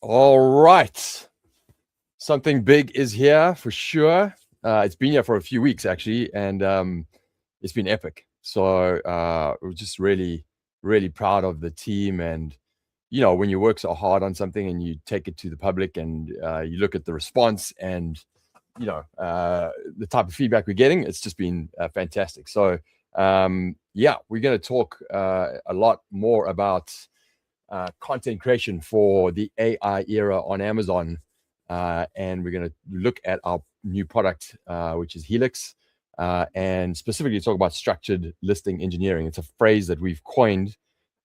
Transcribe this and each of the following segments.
All right. Something big is here for sure. It's been here for a few weeks actually, and it's been epic. So we're just really, really proud of the team. And when you work so hard on something and you take it to the public, and you look at the response and the type of feedback we're getting, it's just been fantastic. So we're going to talk a lot more about content creation for the AI era on Amazon. And we're going to look at our new product, which is Helix, and specifically talk about structured listing engineering. It's a phrase that we've coined,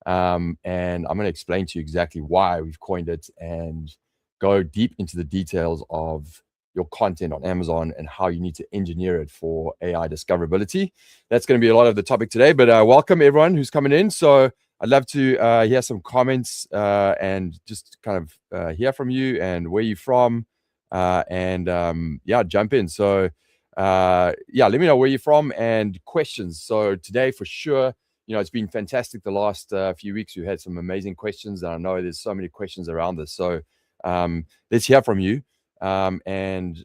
and I'm going to explain to you exactly why we've coined it and go deep into the details of your content on Amazon and how you need to engineer it for AI discoverability. That's going to be a lot of the topic today, but welcome everyone who's coming in. So I'd love to hear some comments and just kind of hear from you and where you're from, and jump in. So let me know where you're from and questions. So today for sure, it's been fantastic the last few weeks. We've had some amazing questions, and I know there's so many questions around this. So let's hear from you, and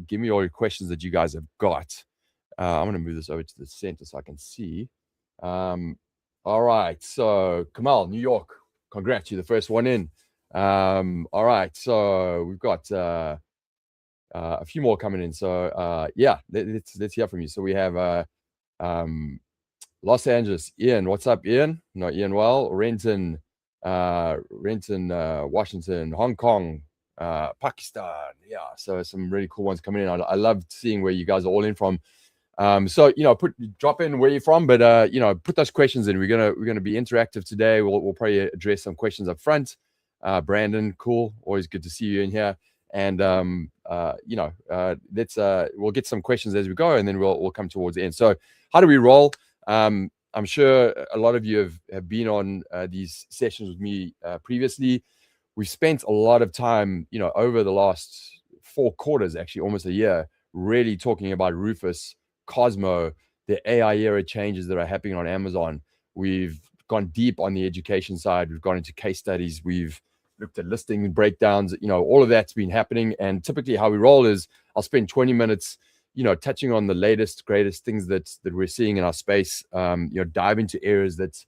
give me all your questions that you guys have got. I'm going to move this over to the center so I can see. All right, so Kamal, New York, congrats, you're the first one in. All right, so we've got a few more coming in. So let's hear from you. So we have Los Angeles, Ian. What's up, Ian? No, Ian. Well, Renton, Washington, Hong Kong, Pakistan. Yeah, so some really cool ones coming in. I love seeing where you guys are all in from. So drop in where you're from, but put those questions in. We're gonna be interactive today. We'll probably address some questions up front. Brandon, cool, always good to see you in here. And we'll get some questions as we go, and then we'll come towards the end. So how do we roll? I'm sure a lot of you have been on these sessions with me previously. We've spent a lot of time, over the last 4 quarters, actually almost a year, really talking about Rufus, Cosmo, the AI era changes that are happening on Amazon. We've gone deep on the education side. We've gone into case studies. We've looked at listing breakdowns. All of that's been happening. And typically how we roll is I'll spend 20 minutes, touching on the latest, greatest things that we're seeing in our space, dive into areas that,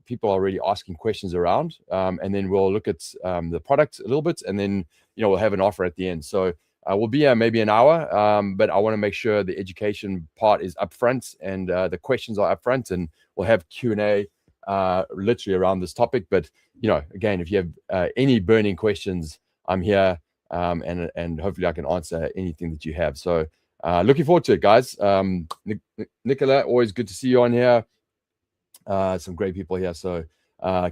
people are already asking questions around. And then we'll look at the product a little bit, and then, we'll have an offer at the end. So we'll be here maybe an hour, but I want to make sure the education part is upfront and the questions are upfront, and we'll have Q&A literally around this topic. But again, if you have any burning questions, I'm here, and hopefully I can answer anything that you have. So looking forward to it, guys. Nicola, always good to see you on here. Some great people here. So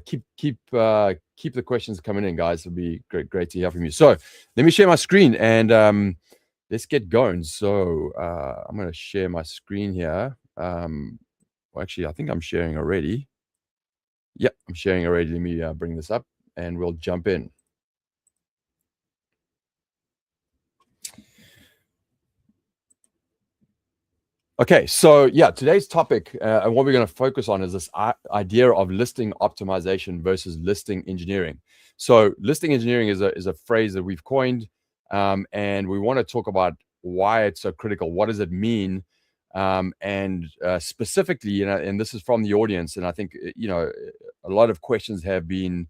keep the questions coming in, guys. It'll be great to hear from you. So let me share my screen and let's get going. So I'm going to share my screen here. Actually, I think I'm sharing already. Yep, I'm sharing already. Let me bring this up and we'll jump in. Okay, so today's topic and what we're going to focus on is this idea of listing optimization versus listing engineering. So listing engineering is a phrase that we've coined, and we want to talk about why it's so critical. What does it mean? And specifically, and this is from the audience, and I think a lot of questions have been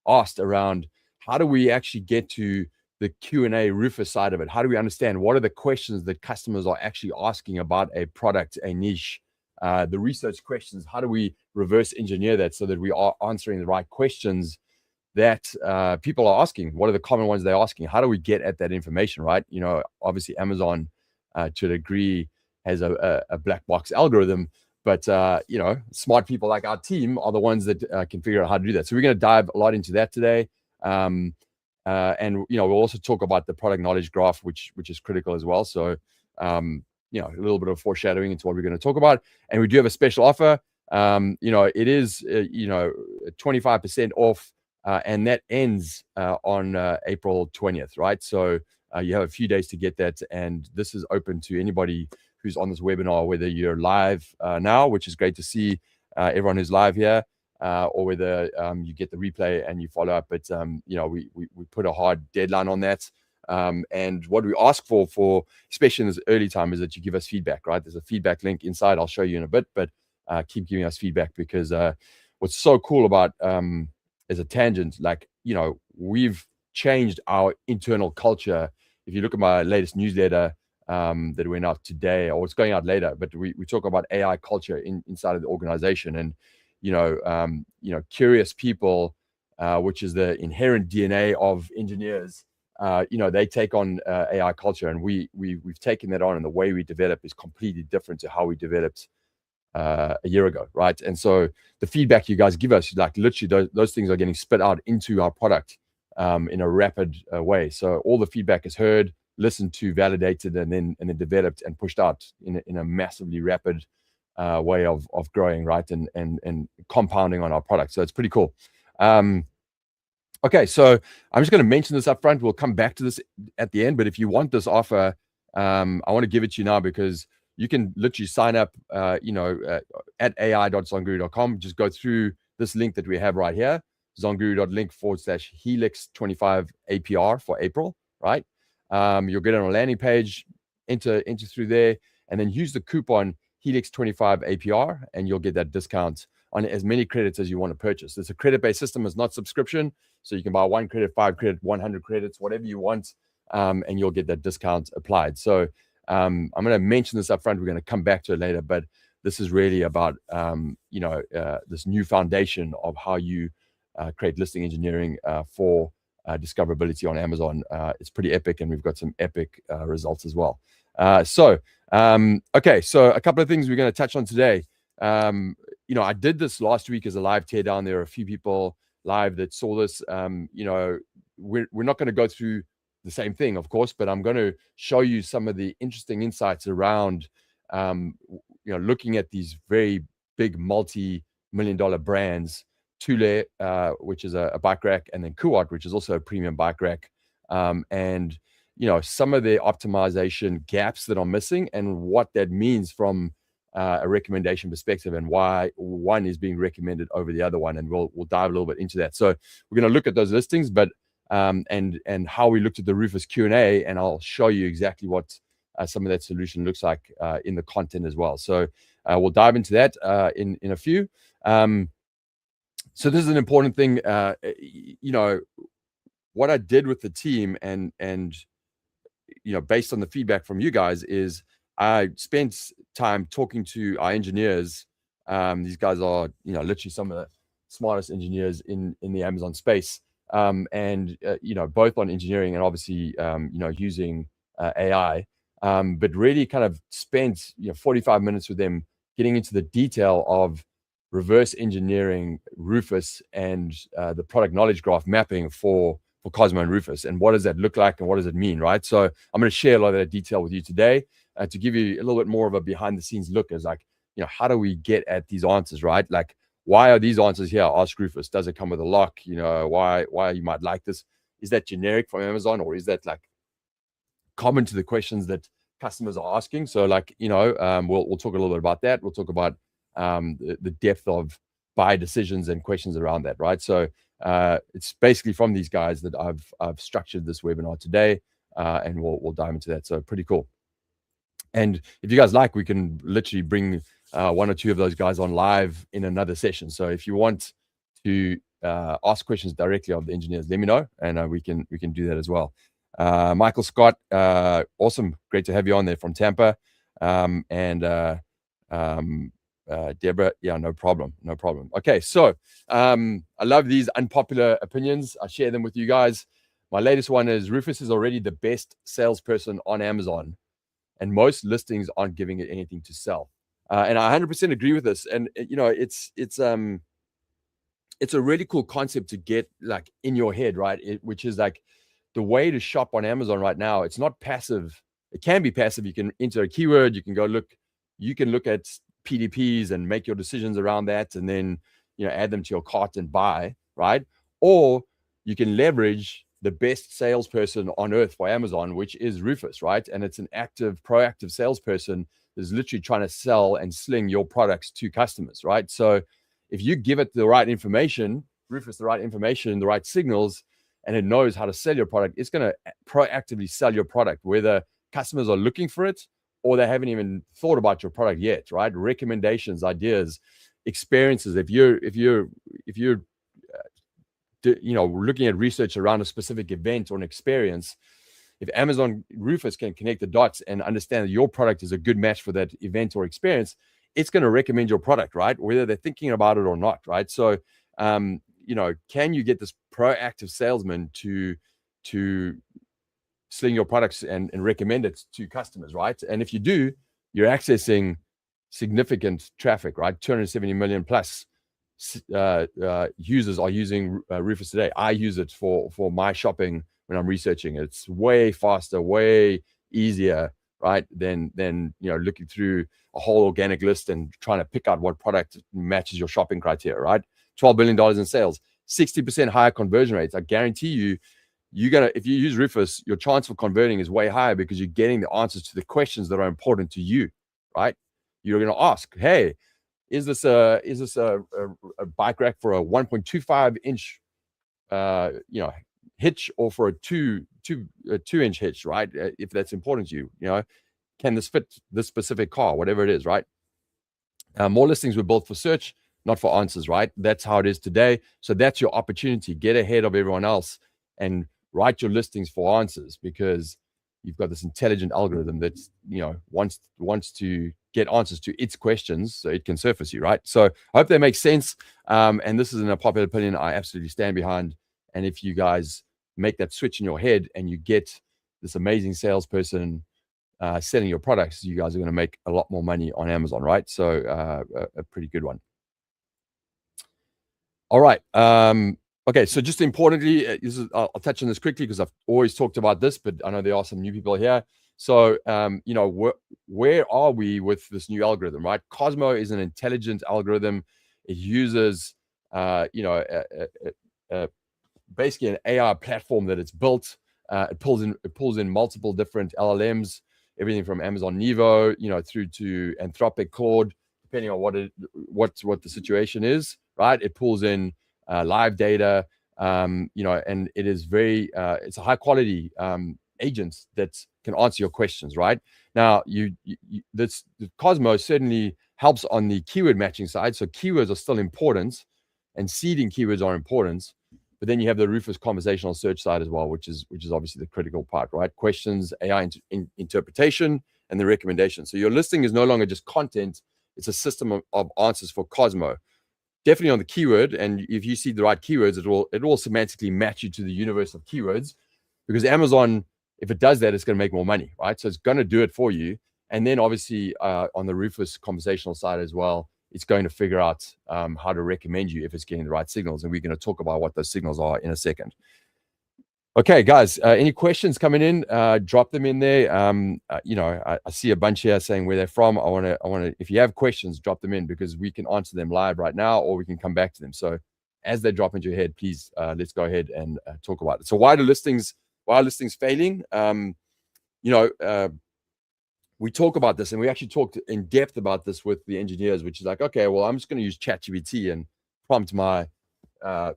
asked around how do we actually get to the Q&A Rufus side of it. How do we understand what are the questions that customers are actually asking about a product, a niche, the research questions? How do we reverse engineer that so that we are answering the right questions that people are asking? What are the common ones they're asking? How do we get at that information, right? Obviously Amazon to a degree has a black box algorithm, but smart people like our team are the ones that can figure out how to do that. So we're going to dive a lot into that today. And we'll also talk about the product knowledge graph, which is critical as well. So a little bit of foreshadowing into what we're going to talk about. And we do have a special offer. It is 25% off, and that ends on April 20th, right? So you have a few days to get that, and this is open to anybody who's on this webinar, whether you're live now, which is great to see everyone who's live here, or whether you get the replay and you follow up. But we put a hard deadline on that. And what we ask for, especially in this early time, is that you give us feedback, right? There's a feedback link inside. I'll show you in a bit, but keep giving us feedback, because what's so cool about, as a tangent, like, we've changed our internal culture. If you look at my latest newsletter that went out today, or it's going out later, but we talk about AI culture inside of the organization. And curious people, which is the inherent DNA of engineers, they take on AI culture, and we've taken that on, and the way we develop is completely different to how we developed a year ago, right? And so the feedback you guys give us, like, literally those things are getting spit out into our product in a rapid way. So all the feedback is heard, listened to, validated, and then developed and pushed out in a massively rapid way of growing, right, and compounding on our product. So it's pretty cool. Okay, so I'm just going to mention this up front. We'll come back to this at the end, but if you want this offer, I want to give it to you now, because you can literally sign up at ai.zonguru.com. Just go through this link that we have right here, zonguru.link/helix25 APR for April, right? You'll get on a landing page, enter through there, and then use the coupon Helix25 APR, and you'll get that discount on as many credits as you want to purchase. It's a credit-based system. It's not subscription. So you can buy 1 credit, 5 credit, 100 credits, whatever you want, and you'll get that discount applied. So I'm going to mention this up front. We're going to come back to it later, but this is really about, this new foundation of how you create listing engineering for discoverability on Amazon. It's pretty epic, and we've got some epic results as well. Okay, so a couple of things we're going to touch on today. I did this last week as a live teardown. There are a few people live that saw this. We're not going to go through the same thing, of course, but I'm going to show you some of the interesting insights around, looking at these very big multi-million-dollar brands, Thule, which is a bike rack, and then Kuat, which is also a premium bike rack, and some of the optimization gaps that are missing, and what that means from a recommendation perspective, and why one is being recommended over the other one. And we'll dive a little bit into that. So we're going to look at those listings, but and how we looked at the Rufus Q&A, and I'll show you exactly what some of that solution looks like in the content as well. So we'll dive into that in a few. So this is an important thing. What I did with the team, and based on the feedback from you guys, is I spent time talking to our engineers. These guys are, literally some of the smartest engineers in the Amazon space, and both on engineering and obviously using AI, but really kind of spent 45 minutes with them getting into the detail of reverse engineering Rufus and the product knowledge graph mapping for Cosmo and Rufus, and what does that look like and what does it mean, right? So I'm going to share a lot of that detail with you today to give you a little bit more of a behind the scenes look as, like, how do we get at these answers, right? Like, why are these answers here? Ask Rufus. Does it come with a lock? Why you might like this? Is that generic from Amazon, or is that like common to the questions that customers are asking? So like, we'll talk a little bit about that. We'll talk about the depth of buy decisions and questions around that, right? So it's basically from these guys that I've structured this webinar today, and we'll dive into that. So pretty cool. And if you guys like, we can literally bring 1 or 2 of those guys on live in another session. So if you want to ask questions directly of the engineers, let me know, and we can do that as well. Michael Scott, awesome, great to have you on there from Tampa, and Deborah, yeah, no problem. Okay, so I love these unpopular opinions. I share them with you guys. My latest one is Rufus is already the best salesperson on Amazon, and most listings aren't giving it anything to sell. And I 100% agree with this. And it's a really cool concept to get like in your head, right? Which is like the way to shop on Amazon right now. It's not passive. It can be passive. You can enter a keyword. You can go look. You can look at PDPs and make your decisions around that, and then add them to your cart and buy, right? Or you can leverage the best salesperson on earth for Amazon, which is Rufus, right? And it's an active, proactive salesperson that's literally trying to sell and sling your products to customers, right? So if you give it the right information, Rufus, the right information, the right signals, and it knows how to sell your product, it's going to proactively sell your product, whether customers are looking for it or they haven't even thought about your product yet, right? Recommendations, ideas, experiences. If you're looking at research around a specific event or an experience, if Amazon Rufus can connect the dots and understand that your product is a good match for that event or experience, it's going to recommend your product, right? Whether they're thinking about it or not, right? So, can you get this proactive salesman to sling your products and recommend it to customers, right? And if you do, you're accessing significant traffic, right? 270 million plus users are using Rufus today. I use it for my shopping when I'm researching. It's way faster, way easier, right? Than looking through a whole organic list and trying to pick out what product matches your shopping criteria, right? $12 billion in sales, 60% higher conversion rates. I guarantee you, if you use Rufus, your chance for converting is way higher because you're getting the answers to the questions that are important to you, right? You're going to ask, hey, is this a bike rack for a 1.25 inch hitch or for a 2-inch hitch, right? If that's important to you, can this fit this specific car, whatever it is, right? More listings were built for search, not for answers, right? That's how it is today. So that's your opportunity. Get ahead of everyone else and write your listings for answers, because you've got this intelligent algorithm that's, wants to get answers to its questions so it can surface you, right? So I hope that makes sense. And this isn't a popular opinion. I absolutely stand behind. And if you guys make that switch in your head and you get this amazing salesperson selling your products, you guys are going to make a lot more money on Amazon, right? So a pretty good one. All right. Okay. So just importantly, I'll touch on this quickly because I've always talked about this, but I know there are some new people here. So, where are we with this new algorithm, right? Cosmo is an intelligent algorithm. It uses, basically an AI platform that it's built. It pulls in multiple different LLMs, everything from Amazon Nevo, through to Anthropic Claude, depending on what the situation is, right? It pulls in live data, and it is it's a high quality agent that can answer your questions, right? Now, the Cosmos certainly helps on the keyword matching side. So keywords are still important, and seeding keywords are important. But then you have the Rufus conversational search side as well, which is obviously the critical part, right? Questions, AI interpretation, and the recommendation. So your listing is no longer just content; it's a system of answers for Cosmo. Definitely on the keyword, and if you see the right keywords, it will semantically match you to the universe of keywords, because Amazon, if it does that, it's going to make more money, right? So it's going to do it for you. And then obviously on the Rufus conversational side as well, it's going to figure out how to recommend you if it's getting the right signals. And we're going to talk about what those signals are in a second. Okay, guys, any questions coming in? Drop them in there. I see a bunch here saying where they're from. I want to, if you have questions, drop them in, because we can answer them live right now, or we can come back to them. So as they drop into your head, please, let's go ahead and talk about it. So why are listings failing? We talk about this, and we actually talked in depth about this with the engineers, which is like, okay, well, I'm just going to use ChatGPT and prompt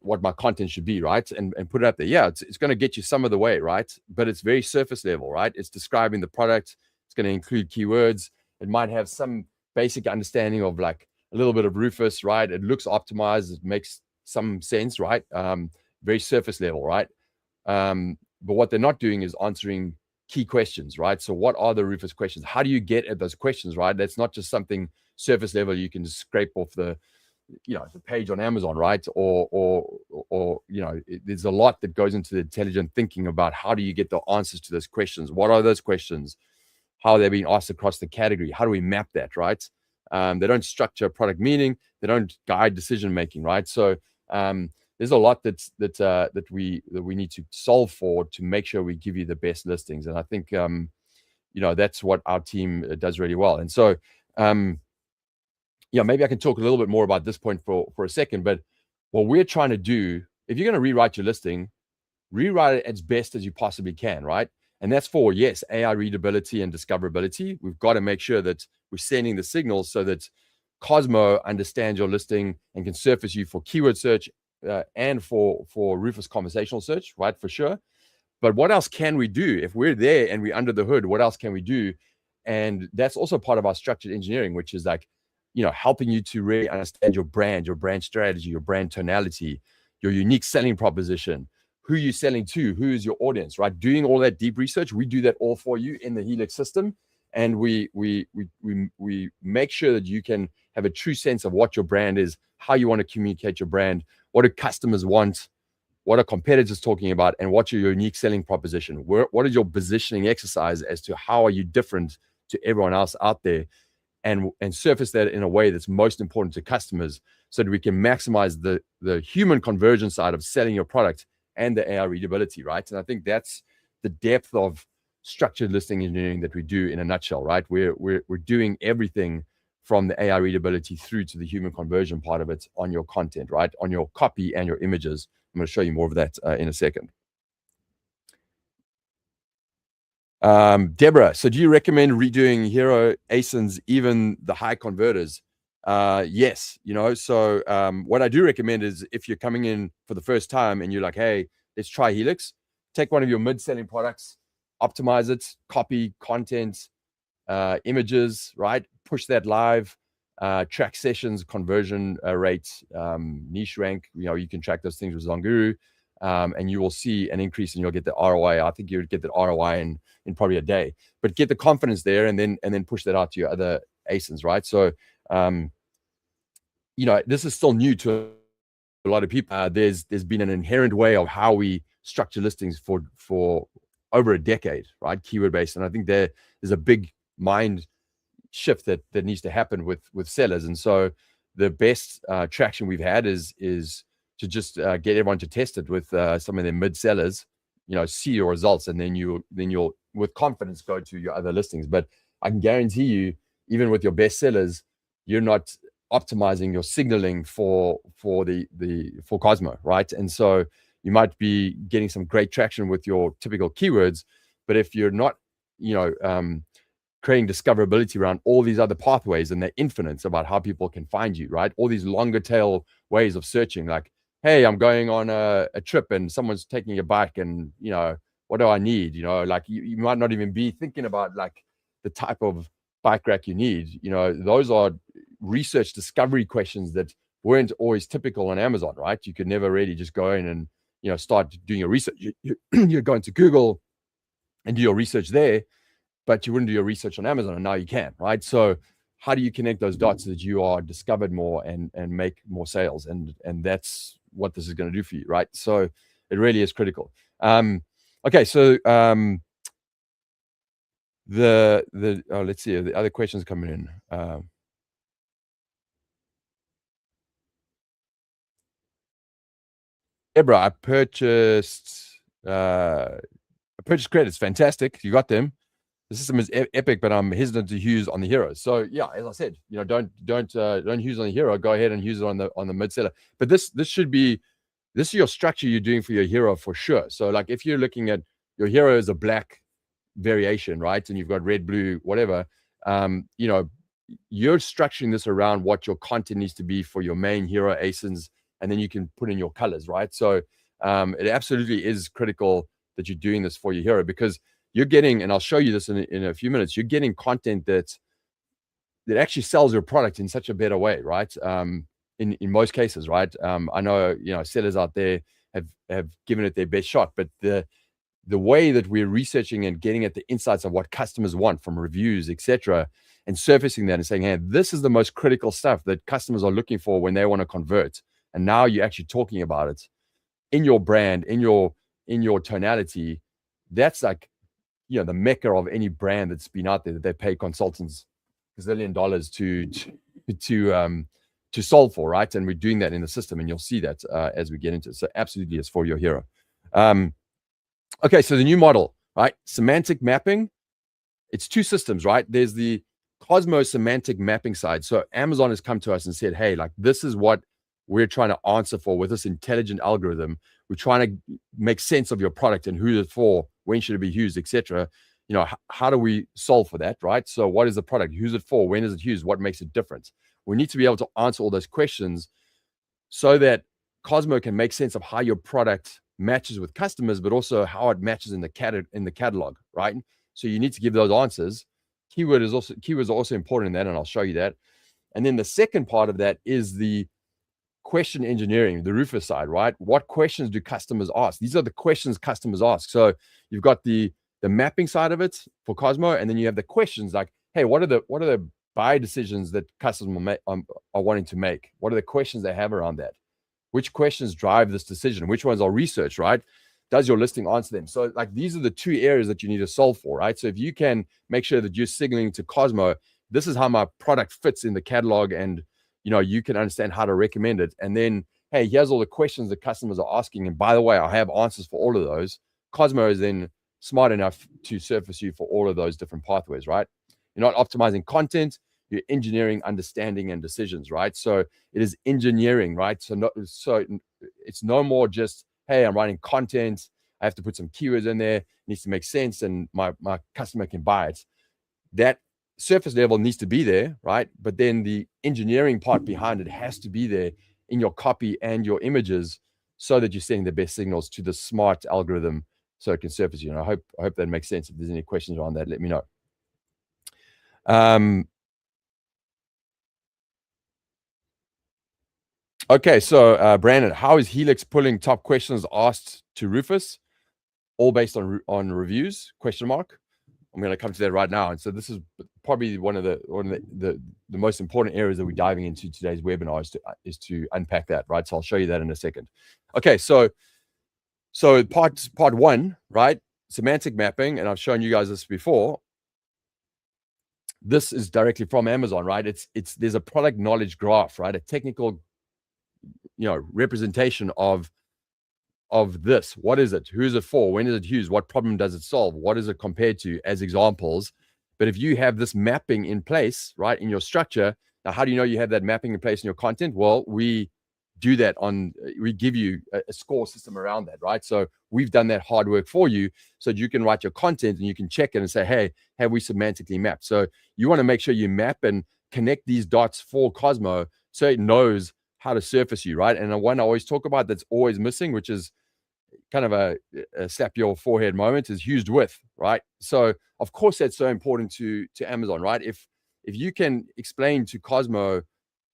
what my content should be, right? And put it up there. Yeah, it's going to get you some of the way, right? But it's very surface level, right? It's describing the product. It's going to include keywords. It might have some basic understanding of like a little bit of Rufus, right? It looks optimized. It makes some sense, right? Very surface level, right? But what they're not doing is answering key questions, right? So what are the Rufus questions? How do you get at those questions, right? That's not just something surface level you can just scrape off the page on Amazon, right? Or there's a lot that goes into the intelligent thinking about how do you get the answers to those questions? What are those questions? How are they being asked across the category? How do we map that, right? They don't structure product meaning. They don't guide decision making, right? So there's a lot that we need to solve for to make sure we give you the best listings. And I think that's what our team does really well. And so maybe I can talk a little bit more about this point for a second. But what we're trying to do, if you're going to rewrite your listing, rewrite it as best as you possibly can, right? And that's for, yes, AI readability and discoverability. We've got to make sure that we're sending the signals so that Cosmo understands your listing and can surface you for keyword search and for Rufus conversational search, right? For sure. But what else can we do if we're there and we're under the hood? What else can we do? And that's also part of our structured engineering, which is like, helping you to really understand your brand strategy, your brand tonality, your unique selling proposition, who you're selling to, who is your audience, right? Doing all that deep research, we do that all for you in the Helix system, and we make sure that you can have a true sense of what your brand is, how you want to communicate your brand, what do customers want, what are competitors talking about, and what's your unique selling proposition. What is your positioning exercise as to how are you different to everyone else out there, and surface that in a way that's most important to customers, so that we can maximize the human conversion side of selling your product and the AI readability, right? And I think that's the depth of structured listing engineering that we do in a nutshell, right? We're doing everything from the AI readability through to the human conversion part of it on your content, right? On your copy and your images. I'm going to show you more of that in a second. Deborah, so do you recommend redoing hero ASINs, even the high converters? Yes, so what I do recommend is, if you're coming in for the first time and you're like, hey, let's try Helix, take one of your mid-selling products, optimize it, copy, content, images, right? Push that live, track sessions, conversion rates, niche rank. You can track those things with ZonGuru, and you will see an increase, and you'll get the ROI. I think you would get the ROI in probably a day, but get the confidence there, and then push that out to your other ASINs, right? So, this is still new to a lot of people. There's been an inherent way of how we structure listings for over a decade, right? Keyword based, and I think there's a big mind shift that needs to happen with sellers. And so the best traction we've had is to just get everyone to test it with some of their mid sellers, see your results, and then you'll with confidence go to your other listings. But I can guarantee you, even with your best sellers, you're not optimizing your signaling for Cosmo, right? And so you might be getting some great traction with your typical keywords, but if you're not, creating discoverability around all these other pathways, and they're infinite about how people can find you, right? All these longer tail ways of searching, like, hey, I'm going on a trip and someone's taking a bike, and what do I need? Like you might not even be thinking about like the type of bike rack you need. Those are research discovery questions that weren't always typical on Amazon, right? You could never really just go in and start doing your research. You're going to Google and do your research there, but you wouldn't do your research on Amazon, and now you can, right? So how do you connect those dots so that you are discovered more and make more sales? And that's what this is going to do for you, right? So it really is critical. Okay, so let's see, the other questions coming in. Deborah, I purchased credits. Fantastic, you got them. The system is epic, but I'm hesitant to use on the hero. So yeah, as I said, don't use on the hero. Go ahead and use it on the mid seller. But this is your structure you're doing for your hero for sure. So like if you're looking at your hero as a black variation, right, and you've got red, blue, whatever, you're structuring this around what your content needs to be for your main hero ASINs, and then you can put in your colors, right? So it absolutely is critical that you're doing this for your hero, because you're getting, and I'll show you this in a few minutes, you're getting content that actually sells your product in such a better way, right? In most cases, right? I know, sellers out there have given it their best shot, but the way that we're researching and getting at the insights of what customers want from reviews, etc., and surfacing that and saying, hey, this is the most critical stuff that customers are looking for when they want to convert. And now you're actually talking about it in your brand, in your tonality. That's like, the mecca of any brand that's been out there, that they pay consultants $1 zillion to solve for, right? And we're doing that in the system, and you'll see that as we get into it. So absolutely, it's for your hero. Okay, so the new model, right? Semantic mapping. It's two systems, right? There's the Cosmo semantic mapping side. So Amazon has come to us and said, hey, like, this is what we're trying to answer for with this intelligent algorithm. We're trying to make sense of your product and who it's for, when should it be used, etc. how do we solve for that, right? So what is the product? Who's it for? When is it used? What makes it different? We need to be able to answer all those questions so that Cosmo can make sense of how your product matches with customers, but also how it matches in the catalog, right? So you need to give those answers. Keywords are also important in that, and I'll show you that. And then the second part of that is the question engineering, the Rufus side, right? What questions do customers ask? These are the questions customers ask. So you've got the mapping side of it for Cosmo, and then you have the questions like, hey, what are the buy decisions that customers are wanting to make? What are the questions they have around that? Which questions drive this decision? Which ones are research, right? Does your listing answer them? So like these are the two areas that you need to solve for, right? So if you can make sure that you're signaling to Cosmo, this is how my product fits in the catalog, and you can understand how to recommend it. And then, hey, here's all the questions that customers are asking. And by the way, I have answers for all of those. Cosmo is then smart enough to surface you for all of those different pathways, right? You're not optimizing content, you're engineering understanding and decisions, right? So it is engineering, right? So it's no more just, hey, I'm writing content, I have to put some keywords in there, it needs to make sense, and my customer can buy it. That surface level needs to be there, right? But then the engineering part behind it has to be there in your copy and your images so that you're sending the best signals to the smart algorithm so it can surface you. And I hope that makes sense. If there's any questions around that, let me know. Okay, so Brandon, how is Helix pulling top questions asked to Rufus? All based on reviews? Question mark. I'm going to come to that right now. And so this is probably one of the most important areas that we're diving into today's webinar is to unpack that, right? So I'll show you that in a second. Okay, so part one, right? Semantic mapping, and I've shown you guys this before. This is directly from Amazon, right? There's a product knowledge graph, right? A technical, representation of this. What is it? Who is it for? When is it used? What problem does it solve? What is it compared to, as examples? But if you have this mapping in place, right, in your structure, now how do you know you have that mapping in place in your content? Well, we do that we give you a score system around that, right? So we've done that hard work for you so that you can write your content and you can check it and say, hey, have we semantically mapped? So you want to make sure you map and connect these dots for Cosmo so it knows how to surface you, right? And the one I always talk about that's always missing, which is kind of a slap your forehead moment, is used with, right? So of course that's so important to Amazon, right? If you can explain to Cosmo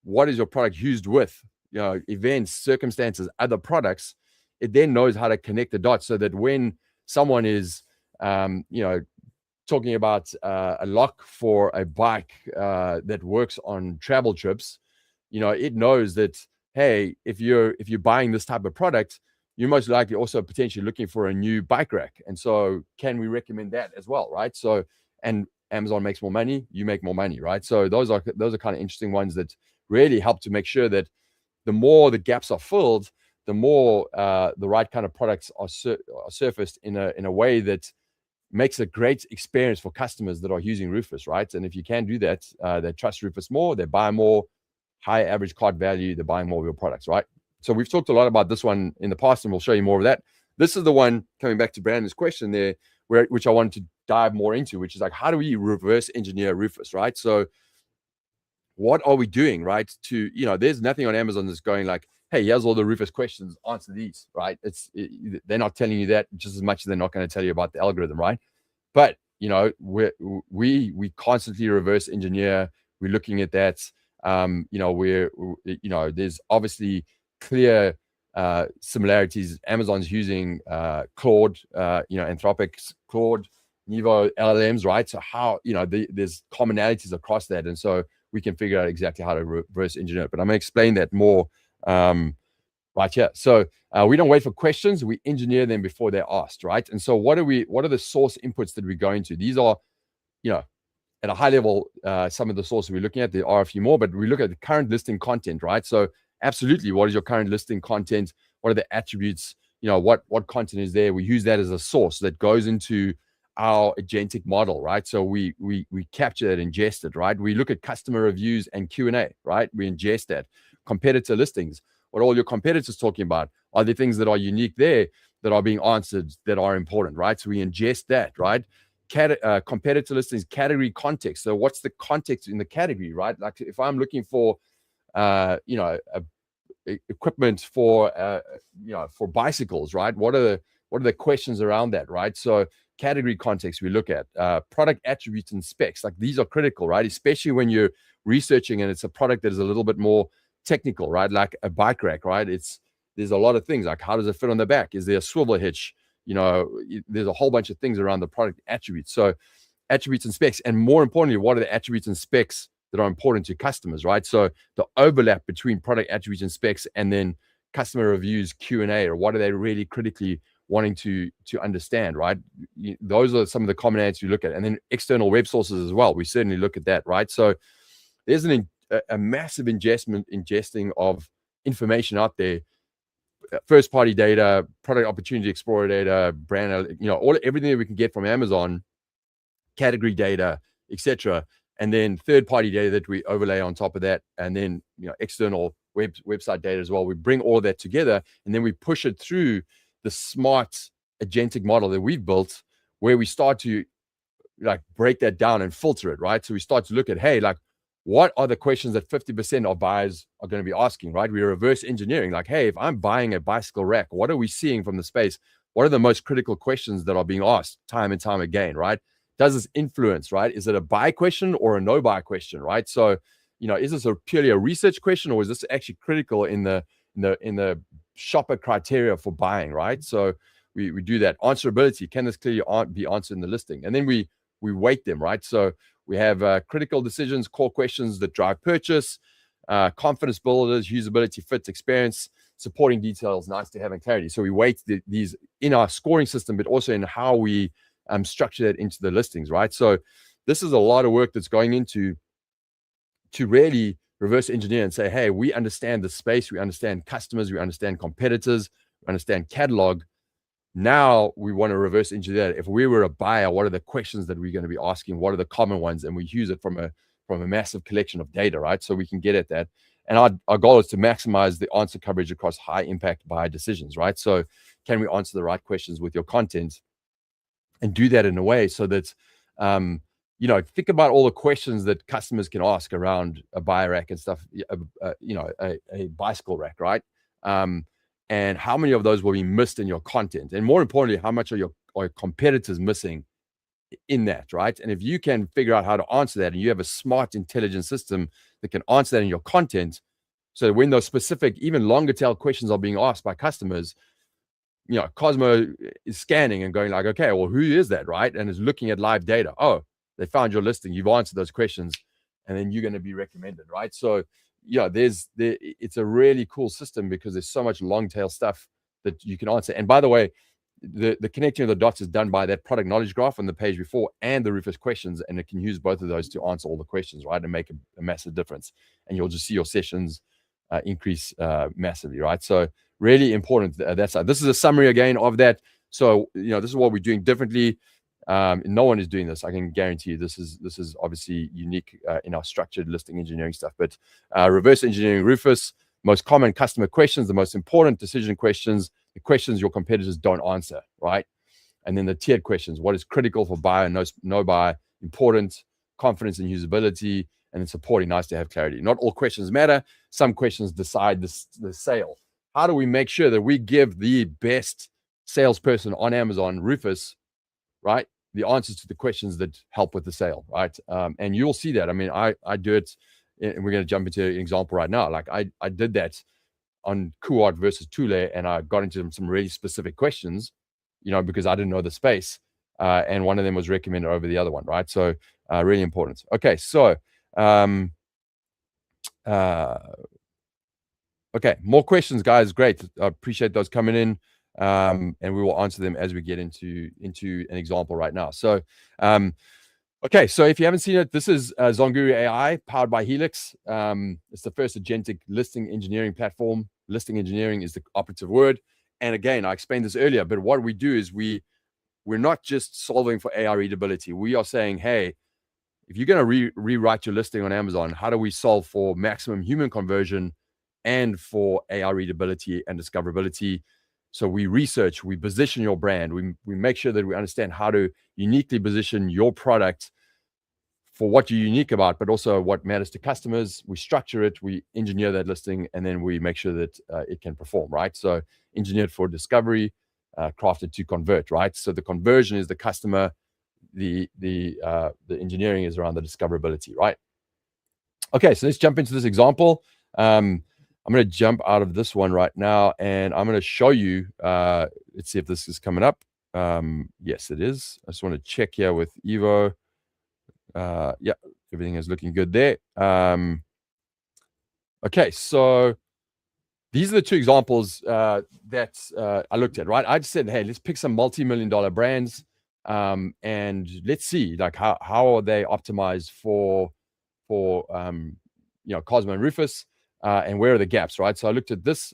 what is your product used with, events, circumstances, other products, it then knows how to connect the dots so that when someone is talking about a lock for a bike that works on travel trips, it knows that, hey, if you're buying this type of product, you're most likely also potentially looking for a new bike rack. And so can we recommend that as well, right? So, and Amazon makes more money, you make more money, right? So those are kind of interesting ones that really help to make sure that the more the gaps are filled, the more the right kind of products are surfaced in a way that makes a great experience for customers that are using Rufus, right? And if you can do that, they trust Rufus more, they buy more, high average cart value, they're buying more of your products, right? So we've talked a lot about this one in the past, and we'll show you more of that. This is the one, coming back to Brandon's question there, which I wanted to dive more into, which is like, how do we reverse engineer Rufus, right? So what are we doing, right? There's nothing on Amazon that's going like, hey, here's all the Rufus questions, answer these, right? They're not telling you that just as much as they're not going to tell you about the algorithm, right? But, we constantly reverse engineer. We're looking at that. There's obviously clear similarities. Amazon's using Claude, Anthropic's Claude, Nevo LLMs, right? So how, there's commonalities across that. And so we can figure out exactly how to reverse engineer it. But I'm going to explain that more right here. So we don't wait for questions. We engineer them before they're asked, right? And so what are the source inputs that we go into? These are, at a high level, some of the sources we're looking at. There are a few more, but we look at the current listing content, right? So absolutely, what is your current listing content? What are the attributes? What content is there? We use that as a source that goes into our agentic model, right? So we capture it, ingest it, right? We look at customer reviews and Q&A, right? We ingest that. Competitor listings, what are all your competitors talking about? Are there things that are unique there that are being answered that are important, right? So we ingest that, right? competitor listings, category context. So what's the context in the category, right? Like if I'm looking for, equipment for, for bicycles, right? What are the questions around that, right? So category context we look at, product attributes and specs. Like these are critical, right? Especially when you're researching and it's a product that is a little bit more technical, right? Like a bike rack, right? There's a lot of things like, how does it fit on the back? Is there a swivel hitch? There's a whole bunch of things around the product attributes. So attributes and specs, and more importantly, what are the attributes and specs that are important to customers, right? So the overlap between product attributes and specs, and then customer reviews, Q&A, or what are they really critically wanting to understand, right? Those are some of the common answers you look at. And then external web sources as well. We certainly look at that, right? So there's a massive ingesting of information out there. First party data, product opportunity explorer data, brand, everything that we can get from Amazon, category data, etc. And then third party data that we overlay on top of that. And then, external website data as well. We bring all of that together and then we push it through the smart agentic model that we've built, where we start to like break that down and filter it, right? So we start to look at, hey, like, what are the questions that 50% of buyers are going to be asking, right? We're reverse engineering. Like, hey, if I'm buying a bicycle rack, what are we seeing from the space? What are the most critical questions that are being asked time and time again, right? Does this influence, right? Is it a buy question or a no buy question, right? So, is this purely a research question, or is this actually critical in the shopper criteria for buying, right? So we do that. Answerability, can this clearly be answered in the listing? And then we weight them, right? So we have critical decisions, core questions that drive purchase, confidence builders, usability, fit, experience, supporting details, nice to have, and clarity. So we weight these in our scoring system, but also in how we structure that into the listings, right? So this is a lot of work that's going into to really reverse engineer and say, hey, we understand the space, we understand customers, we understand competitors, we understand catalog. Now we want to reverse engineer that. If we were a buyer, what are the questions that we're going to be asking? What are the common ones? And we use it from a massive collection of data, right? So we can get at that. And our goal is to maximize the answer coverage across high impact buyer decisions, right? So can we answer the right questions with your content and do that in a way so that, think about all the questions that customers can ask around a buyer rack and stuff, a bicycle rack, right? And how many of those will be missed in your content? And more importantly, how much are your competitors missing in that, right? And if you can figure out how to answer that, and you have a smart, intelligent system that can answer that in your content, so when those specific, even longer tail questions are being asked by customers, Cosmo is scanning and going like, okay, well, who is that, right? And is looking at live data. Oh, they found your listing. You've answered those questions, and then you're going to be recommended, right? So it's a really cool system because there's so much long tail stuff that you can answer. And by the way, the connecting of the dots is done by that product knowledge graph on the page before and the Rufus questions, and it can use both of those to answer all the questions, right, and make a massive difference. And you'll just see your sessions increase massively, right? So really important. This is a summary again of that. So this is what we're doing differently. No one is doing this. I can guarantee you this is obviously unique in our structured listing engineering stuff. But reverse engineering Rufus, most common customer questions, the most important decision questions, the questions your competitors don't answer, right? And then the tiered questions, what is critical for buyer, no buyer, important, confidence and usability, and then supporting, nice to have, clarity. Not all questions matter. Some questions decide the sale. How do we make sure that we give the best salesperson on Amazon, Rufus, right, the answers to the questions that help with the sale, right? And you'll see that. I mean, I do it, and we're going to jump into an example right now. Like I did that on Kuart versus Tule, and I got into some really specific questions, because I didn't know the space, and one of them was recommended over the other one, right? So really important. Okay, so okay, more questions, guys. Great, I appreciate those coming in. And we will answer them as we get into an example right now. So, okay, so if you haven't seen it, this is ZonGuru AI powered by Helix. It's the first agentic listing engineering platform. Listing engineering is the operative word. And again, I explained this earlier, but what we do is we're not just solving for AI readability. We are saying, hey, if you're going to rewrite your listing on Amazon, how do we solve for maximum human conversion and for AI readability and discoverability? So we research, we position your brand, we make sure that we understand how to uniquely position your product for what you're unique about, but also what matters to customers. We structure it, we engineer that listing, and then we make sure that it can perform, right? So engineered for discovery, crafted to convert, right? So the conversion is the customer, the engineering is around the discoverability, right? Okay, so let's jump into this example. I'm going to jump out of this one right now, and I'm going to show you. Let's see if this is coming up. Yes, it is. I just want to check here with Evo. Yeah, everything is looking good there. Okay, so these are the two examples that I looked at, right? I just said, hey, let's pick some multi-million-dollar brands, and let's see like how are they optimized for Cosmo and Rufus, and where are the gaps, right? So I looked at this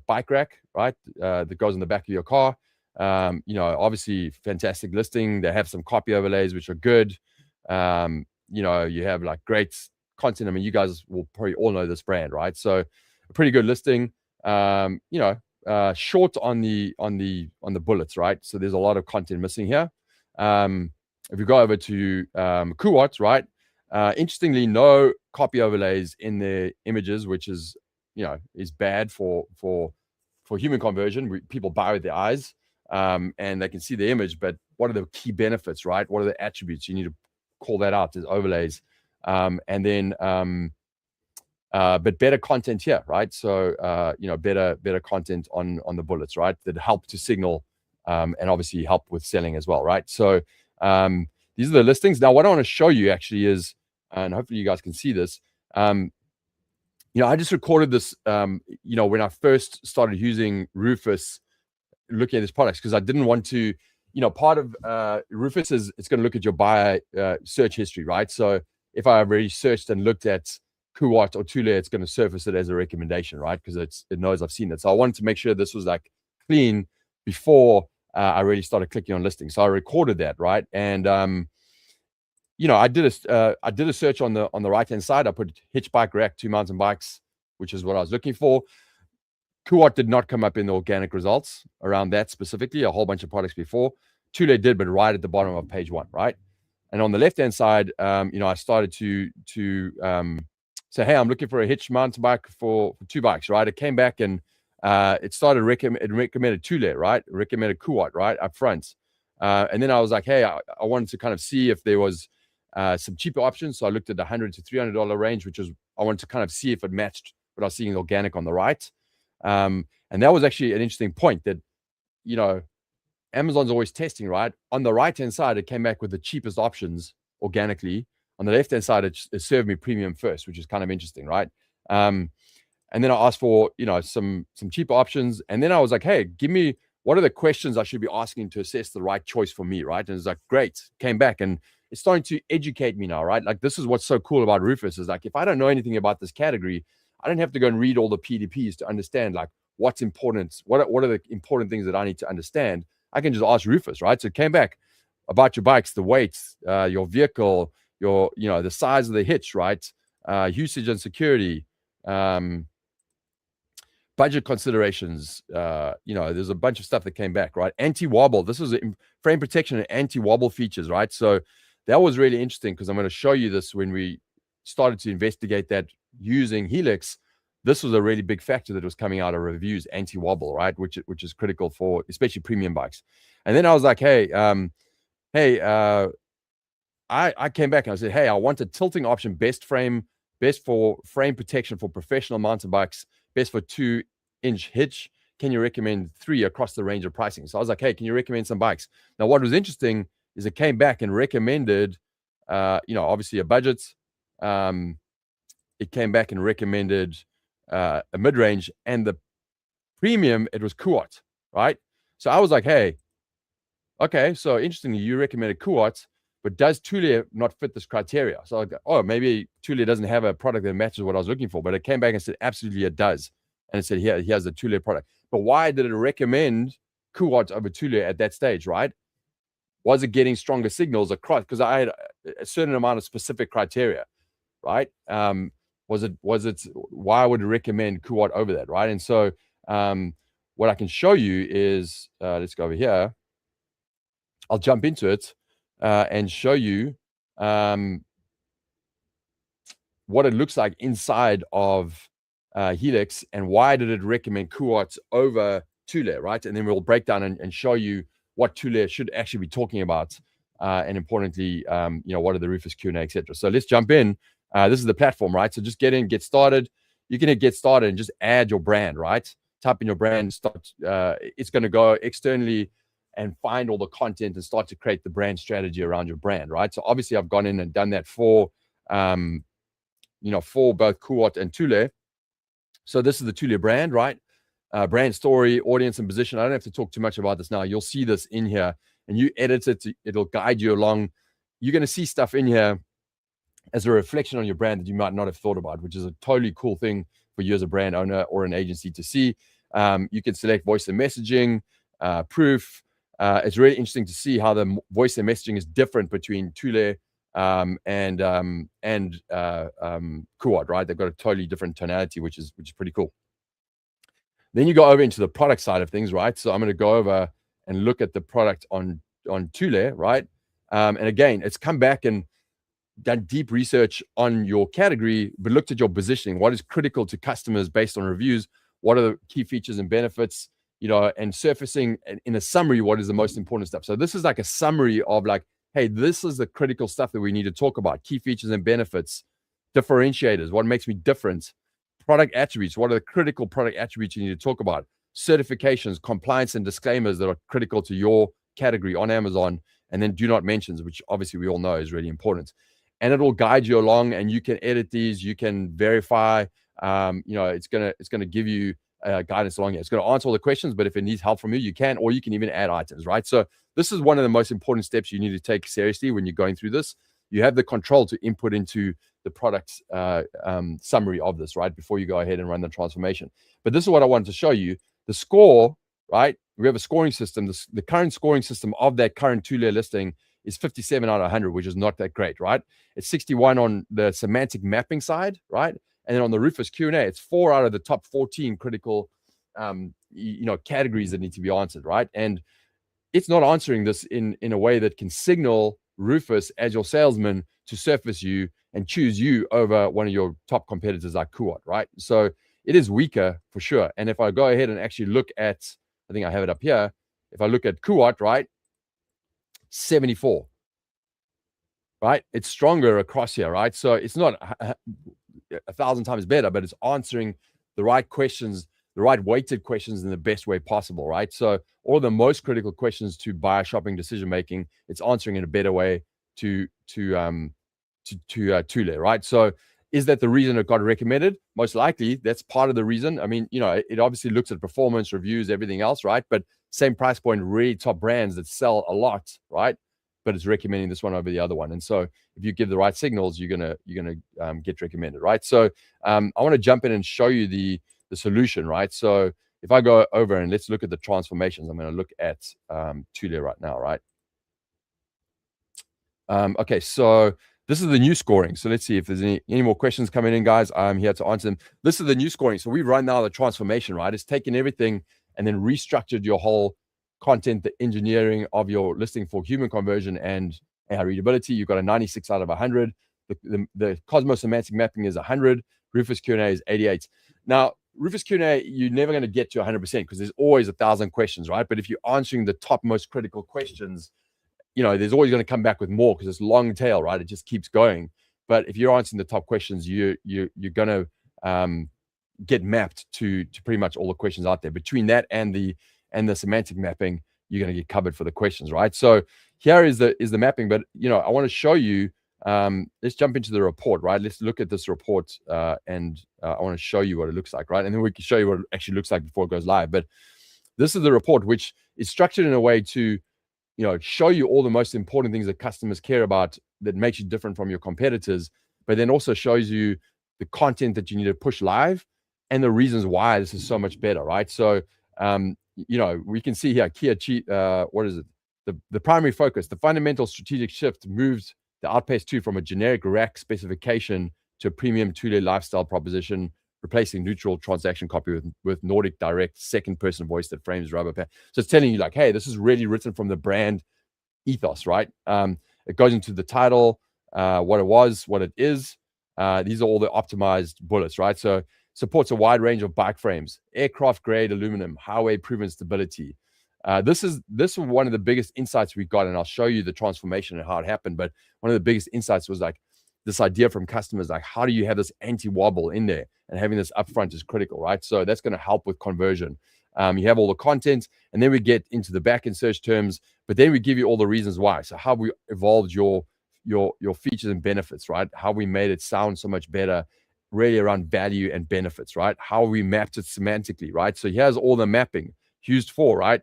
bike rack, right, that goes in the back of your car. Obviously fantastic listing. They have some copy overlays which are good. You have like great content. I mean, you guys will probably all know this brand, right? So a pretty good listing. Short on the bullets, right? So there's a lot of content missing here. If you go over to Kuwat, right? Interestingly, no copy overlays in the images, which is bad for human conversion. People buy with their eyes, and they can see the image, but what are the key benefits, right? What are the attributes? You need to call that out as overlays, and then but better content here, right? So better content on the bullets, right? That help to signal, and obviously help with selling as well, right? So these are the listings. Now, what I want to show you actually is, and hopefully you guys can see this. I just recorded this, when I first started using Rufus, looking at his products, because I didn't want to, part of Rufus is it's going to look at your buyer search history, right? So if I've already searched and looked at Kuwat or Tule, it's going to surface it as a recommendation, right? Because it knows I've seen it. So I wanted to make sure this was like clean before I really started clicking on listings. So I recorded that, right? And I did a search on the right hand side. I put hitch bike rack, 2 mountain bikes, which is what I was looking for. Kuwat did not come up in the organic results around that specifically. A whole bunch of products before. Tule did, but right at the bottom of page 1, right? And on the left hand side, I started to say, hey, I'm looking for a hitch mountain bike for 2 bikes, right? It came back and it recommended Tule, right? It recommended Kuwat, right, up front. And then I was like, hey, I wanted to kind of see if there was some cheaper options. So I looked at the $100 to $300 range, which was, I wanted to kind of see if it matched what I was seeing organic on the right. And that was actually an interesting point that, Amazon's always testing, right? On the right-hand side, it came back with the cheapest options organically. On the left-hand side, it served me premium first, which is kind of interesting, right? And then I asked for, some cheaper options. And then I was like, hey, give me, what are the questions I should be asking to assess the right choice for me, right? And it's like, great, came back and it's starting to educate me now, right? Like, this is what's so cool about Rufus is like, if I don't know anything about this category, I don't have to go and read all the PDPs to understand like what's important. What are the important things that I need to understand? I can just ask Rufus, right? So it came back about your bikes, the weights, your vehicle, your, the size of the hitch, right? Usage and security, budget considerations. There's a bunch of stuff that came back, right? Anti-wobble. This was frame protection and anti-wobble features, right? So that was really interesting because I'm going to show you this when we started to investigate that using Helix. This was a really big factor that was coming out of reviews, anti-wobble, right? Which is critical for especially premium bikes. And then I was like, hey, I came back and I said, hey, I want a tilting option, best for frame protection for professional mountain bikes, best for 2-inch hitch. Can you recommend 3 across the range of pricing? So I was like, hey, can you recommend some bikes? Now, what was interesting is it came back and recommended, obviously a budget. It came back and recommended a mid-range, and the premium, it was Kuwat, right? So I was like, hey, okay, so interestingly, you recommended Kuwat, but does Tule not fit this criteria? So I go, oh, maybe Tule doesn't have a product that matches what I was looking for, but it came back and said, absolutely, it does. And it said, here, here's the Tule product. But why did it recommend Kuwat over Tule at that stage, right? Was it getting stronger signals across? Because I had a certain amount of specific criteria, right? Was it? Why would it recommend Kuwat over that, right? And so what I can show you is, let's go over here. I'll jump into it and show you what it looks like inside of Helix and why did it recommend Kuat over Tule, right? And then we'll break down and show you what Tule should actually be talking about, and importantly, what are the Rufus Q&A, etc. So let's jump in. This is the platform, right? So just get in, get started. You can get started and just add your brand, right? Type in your brand, start. It's going to go externally and find all the content and start to create the brand strategy around your brand, right? So obviously I've gone in and done that for both Kuat and Tule. So this is the Tule brand, right? Brand story, audience, and position. I don't have to talk too much about this now. You'll see this in here, and you edit it. It'll guide you along. You're going to see stuff in here as a reflection on your brand that you might not have thought about, which is a totally cool thing for you as a brand owner or an agency to see. You can select voice and messaging, proof. It's really interesting to see how the voice and messaging is different between Tule and Kuat, right? They've got a totally different tonality, which is pretty cool. Then you go over into the product side of things, right? So I'm going to go over and look at the product on Tule, right? And again, it's come back and done deep research on your category, but looked at your positioning. What is critical to customers based on reviews? What are the key features and benefits? And surfacing in a summary what is the most important stuff. So this is like a summary of like, hey, this is the critical stuff that we need to talk about. Key features and benefits, differentiators, what makes me different, product attributes, what are the critical product attributes you need to talk about, certifications, compliance, and disclaimers that are critical to your category on Amazon, and then do not mentions, which obviously we all know is really important. And it will guide you along, and you can edit these, you can verify. It's gonna give you guidance along here. It's going to answer all the questions, but if it needs help from you, you can, or you can even add items, right? So this is one of the most important steps you need to take seriously when you're going through this. You have the control to input into the product summary of this, right? Before you go ahead and run the transformation. But this is what I wanted to show you. The score, right? We have a scoring system. The current scoring system of that current Tule listing is 57 out of 100, which is not that great, right? It's 61 on the semantic mapping side, right? And then on the Rufus Q&A, it's 4 out of the top 14 critical, categories that need to be answered, right? And it's not answering this in a way that can signal Rufus as your salesman to surface you and choose you over one of your top competitors like Kuat, right? So it is weaker for sure. And if I go ahead and actually look at, I think I have it up here. If I look at Kuat, right, 74, right? It's stronger across here, right? So it's not 1,000 times better, but it's answering the right questions, the right weighted questions in the best way possible, right? So all the most critical questions to buyer shopping decision making, it's answering in a better way to Tule, right? So is that the reason it got recommended? Most likely, that's part of the reason. I mean, it obviously looks at performance, reviews, everything else, right? But same price point, really top brands that sell a lot, right? But it's recommending this one over the other one. And so if you give the right signals, you're gonna get recommended, right? So I want to jump in and show you the solution, right? So if I go over and let's look at the transformations, I'm going to look at Tule right now, right? Okay, so this is the new scoring. So let's see if there's any more questions coming in, guys. I'm here to answer them. This is the new scoring. So we run now the transformation, right? It's taken everything and then restructured your whole content, the engineering of your listing for human conversion and readability. You've got a 96 out of 100. The Cosmos semantic mapping is 100. Rufus Q&A is 88. Now, Rufus Q&A, you're never going to get to 100% because there's always 1,000 questions, right? But if you're answering the top most critical questions, there's always going to come back with more because it's long tail, right? It just keeps going. But if you're answering the top questions, you're going to get mapped to pretty much all the questions out there. Between that and the semantic mapping, you're going to get covered for the questions, right? So here is the mapping, but I want to show you. Let's jump into the report, right? Let's look at this report, and I want to show you what it looks like, right? And then we can show you what it actually looks like before it goes live. But this is the report, which is structured in a way to show you all the most important things that customers care about that makes you different from your competitors, but then also shows you the content that you need to push live and the reasons why this is so much better, right? So we can see here what is it? The primary focus, the fundamental strategic shift moved the Outpace 2 from a generic rack specification to a premium Tule lifestyle proposition, replacing neutral transaction copy with Nordic direct second person voice that frames rubber pad. So it's telling you like, hey, this is really written from the brand ethos, right? It goes into the title, what it was, what it is. These are all the optimized bullets, right? So supports a wide range of bike frames, aircraft grade aluminum, highway proven stability. This is one of the biggest insights we got, and I'll show you the transformation and how it happened. But one of the biggest insights was like this idea from customers, like how do you have this anti-wobble in there, and having this upfront is critical, right? So that's going to help with conversion. You have all the content, and then we get into the back-end search terms, but then we give you all the reasons why. So how we evolved your features and benefits, right? How we made it sound so much better, really around value and benefits, right? How we mapped it semantically, right? So here's all the mapping used for, right?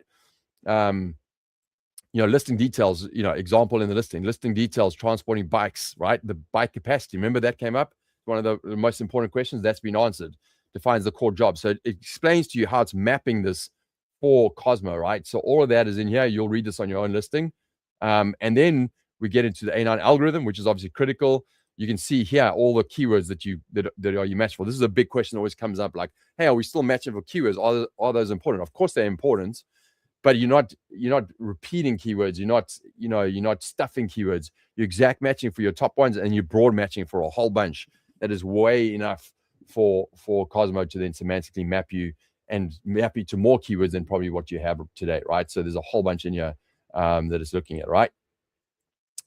Listing details, example in the listing details, transporting bikes, right? The bike capacity, remember that came up? One of the most important questions that's been answered. Defines the core job. So it explains to you how it's mapping this for Cosmo, right? So all of that is in here. You'll read this on your own listing. And then we get into the A9 algorithm, which is obviously critical. You can see here all the keywords that are you matched for. This is a big question that always comes up, like, hey, are we still matching for keywords? Are those important? Of course they're important, but you're not repeating keywords. You're not stuffing keywords. You're exact matching for your top ones, and you're broad matching for a whole bunch. That is way enough for Cosmo to then semantically map you to more keywords than probably what you have today, right? So there's a whole bunch in here that it's looking at, right?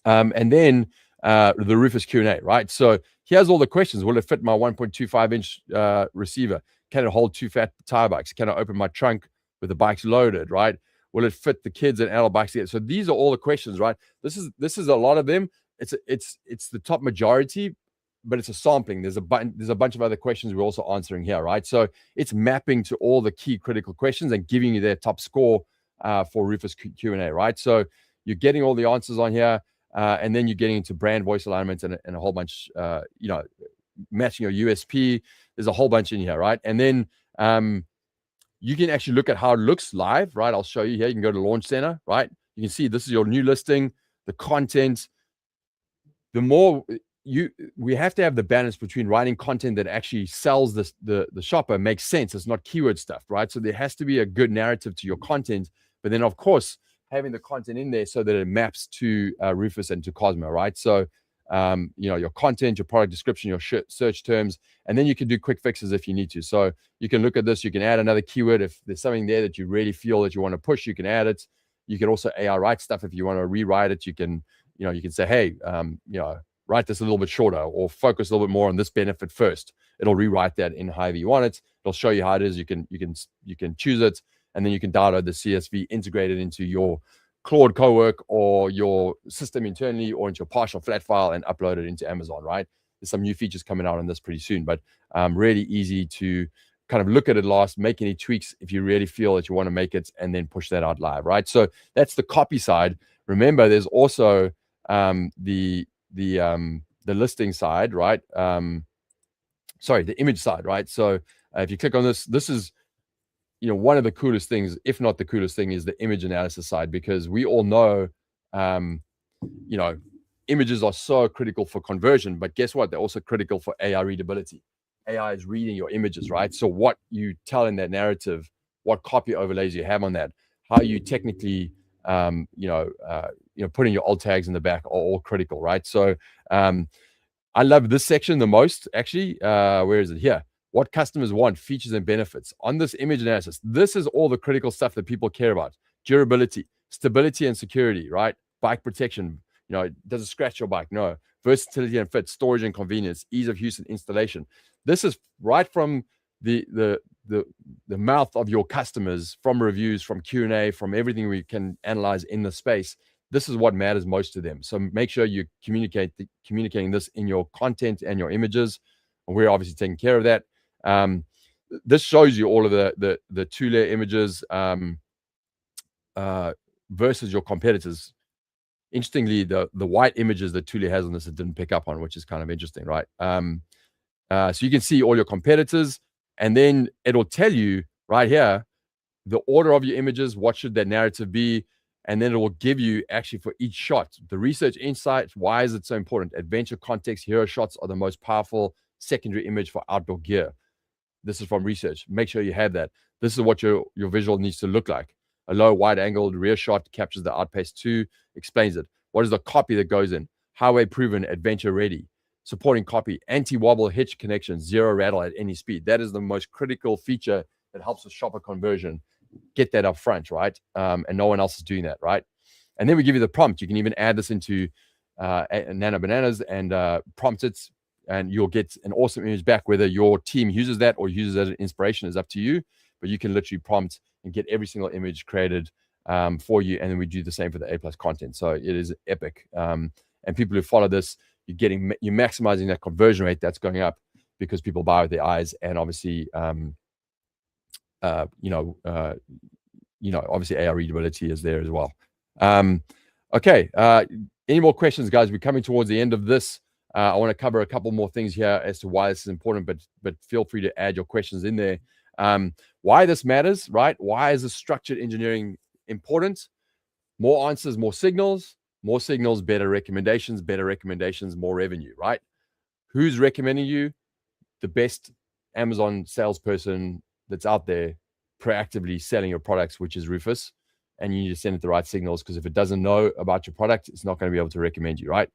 And then the Rufus Q&A, right? So here's all the questions. Will it fit my 1.25-inch receiver? Can it hold 2 fat tire bikes? Can I open my trunk with the bikes loaded, right? Will it fit the kids and adult bikes together? So these are all the questions, right? This is a lot of them. It's the top majority, but it's a sampling. There's a bunch of other questions we're also answering here, right? So it's mapping to all the key critical questions and giving you their top score for Rufus Q&A, right? So you're getting all the answers on here, and then you're getting into brand voice alignment and a whole bunch, matching your USP. There's a whole bunch in here, right? And then you can actually look at how it looks live, right? I'll show you here. You can go to Launch Center, right? You can see this is your new listing, the content. The more we have to have the balance between writing content that actually sells the shopper, makes sense. It's not keyword stuff, right? So there has to be a good narrative to your content, but then of course having the content in there so that it maps to Rufus and to Cosmo, right? So your content, your product description, your search terms, and then you can do quick fixes if you need to. So you can look at this, you can add another keyword. If there's something there that you really feel that you want to push, you can add it. You can also AI write stuff. If you want to rewrite it, you can say, hey, write this a little bit shorter, or focus a little bit more on this benefit first. It'll rewrite that in however you want it. It'll show you how it is. You can choose it, and then you can download the CSV, integrate it into your Claude Cowork or your system internally, or into your partial flat file, and upload it into Amazon, right? There's some new features coming out on this pretty soon, but really easy to kind of look at it last, make any tweaks if you really feel that you want to make it, and then push that out live, right? So that's the copy side. Remember, there's also the listing side, right? The image side, right? So if you click on this is, one of the coolest things, if not the coolest thing, is the image analysis side, because we all know, images are so critical for conversion, but guess what? They're also critical for AI readability. AI is reading your images, right? So what you tell in that narrative, what copy overlays you have on that, how you technically, putting your alt tags in the back are all critical, right? So I love this section the most, actually. Where is it? Here. What customers want, features and benefits. On this image analysis, this is all the critical stuff that people care about. Durability, stability and security, right? Bike protection, does it scratch your bike? No. Versatility and fit, storage and convenience, ease of use and installation. This is right from the mouth of your customers, from reviews, from Q&A, from everything we can analyze in the space. This is what matters most to them. So make sure you communicating this in your content and your images. And we're obviously taking care of that. This shows you all of the 2-layer images versus your competitors. Interestingly, the white images that 2-layer has on this, it didn't pick up on, which is kind of interesting, right? So you can see all your competitors, and then it'll tell you right here the order of your images, what should that narrative be, and then it will give you actually for each shot the research insights. Why is it so important? Adventure context, hero shots are the most powerful secondary image for outdoor gear. This is from research. Make sure you have that. This is what your visual needs to look like. A low, wide-angled rear shot captures the outpace 2, explains it. What is the copy that goes in? Highway proven, adventure ready. Supporting copy, anti-wobble hitch connection, 0 rattle at any speed. That is the most critical feature that helps with shopper conversion. Get that up front, right? And no one else is doing that, right? And then we give you the prompt. You can even add this into Nano Bananas and prompt it, and you'll get an awesome image back. Whether your team uses that or uses it as an inspiration is up to you, but you can literally prompt and get every single image created for you. And then we do the same for the A+ content. So it is epic. And people who follow this, you're maximizing that conversion rate that's going up because people buy with their eyes. And obviously, obviously AR readability is there as well. Okay. Any more questions, guys? We're coming towards the end of this. I want to cover a couple more things here as to why this is important, but feel free to add your questions in there. Why this matters, right? Why is the structured engineering important? More answers, more signals, better recommendations, more revenue, right? Who's recommending you? The best Amazon salesperson that's out there proactively selling your products, which is Rufus. And you need to send it the right signals, because if it doesn't know about your product, it's not going to be able to recommend you, right?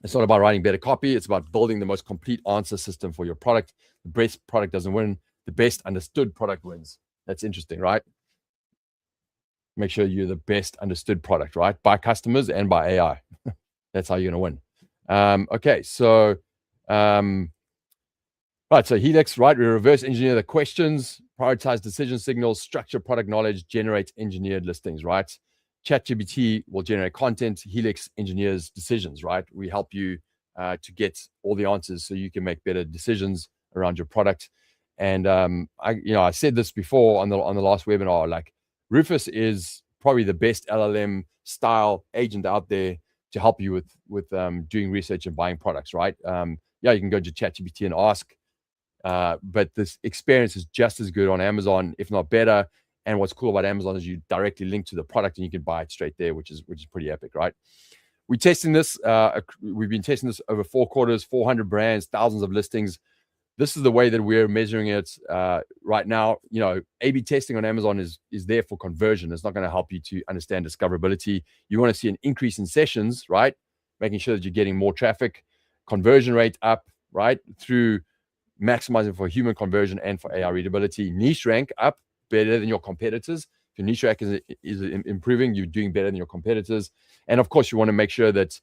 It's not about writing better copy. It's about building the most complete answer system for your product. The best product doesn't win. The best understood product wins. That's interesting, right? Make sure you're the best understood product, right? By customers and by AI. That's how you're going to win. Okay, so, right, so Helix, right? We reverse engineer the questions, prioritize decision signals, structure product knowledge, generate engineered listings, right? ChatGPT will generate content. Helix engineers decisions, right? We help you to get all the answers so you can make better decisions around your product. And I said this before on the last webinar, like Rufus is probably the best LLM style agent out there to help you with doing research and buying products, right? Yeah, you can go to ChatGPT and ask, but this experience is just as good on Amazon, if not better. And what's cool about Amazon is you directly link to the product and you can buy it straight there, which is pretty epic, right? We're testing this. We've been testing this over 4 quarters, 400 brands, thousands of listings. This is the way that we're measuring it right now. A/B testing on Amazon is there for conversion. It's not going to help you to understand discoverability. You want to see an increase in sessions, right? Making sure that you're getting more traffic, conversion rate up, right? Through maximizing for human conversion and for AI readability. Niche rank up, better than your competitors. If your niche rank is improving, you're doing better than your competitors. And of course, you want to make sure that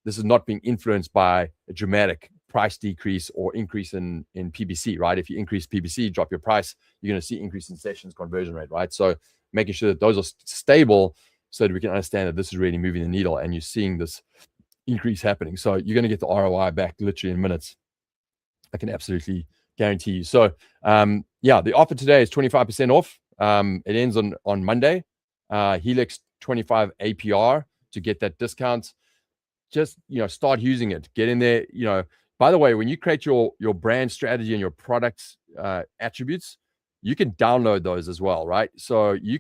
this is not being influenced by a dramatic price decrease or increase in PPC, right? If you increase PPC, drop your price, you're going to see increase in sessions, conversion rate, right? So making sure that those are stable so that we can understand that this is really moving the needle and you're seeing this increase happening. So you're going to get the ROI back literally in minutes. I can absolutely guarantee you. So yeah, the offer today is 25% off. It ends on Monday. Helix 25 APR to get that discount. Just start using it. Get in there. By the way, when you create your brand strategy and your product attributes, you can download those as well, right? So you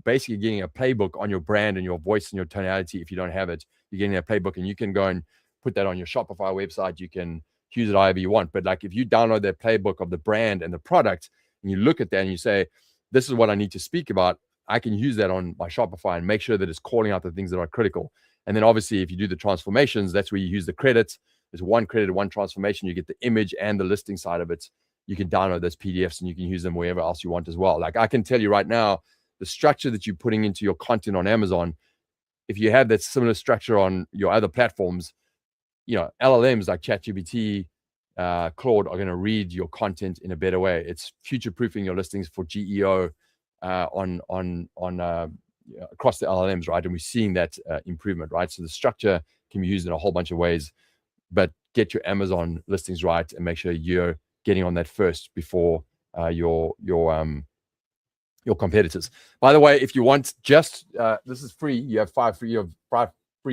basically getting a playbook on your brand and your voice and your tonality. If you don't have it, you're getting a playbook, and you can go and put that on your Shopify website. You can use it however you want. But like if you download that playbook of the brand and the product and you look at that and you say, this is what I need to speak about, I can use that on my Shopify and make sure that it's calling out the things that are critical. And then obviously if you do the transformations, that's where you use the credits. There's one credit, one transformation. You get the image and the listing side of it. You can download those PDFs and you can use them wherever else you want as well. Like I can tell you right now, the structure that you're putting into your content on Amazon, if you have that similar structure on your other platforms, LLMs like ChatGPT, Claude are going to read your content in a better way. It's future-proofing your listings for GEO across the LLMs, right? And we're seeing that improvement, right? So the structure can be used in a whole bunch of ways, but get your Amazon listings right and make sure you're getting on that first before your competitors. By the way, if you want this is free. You have 5 free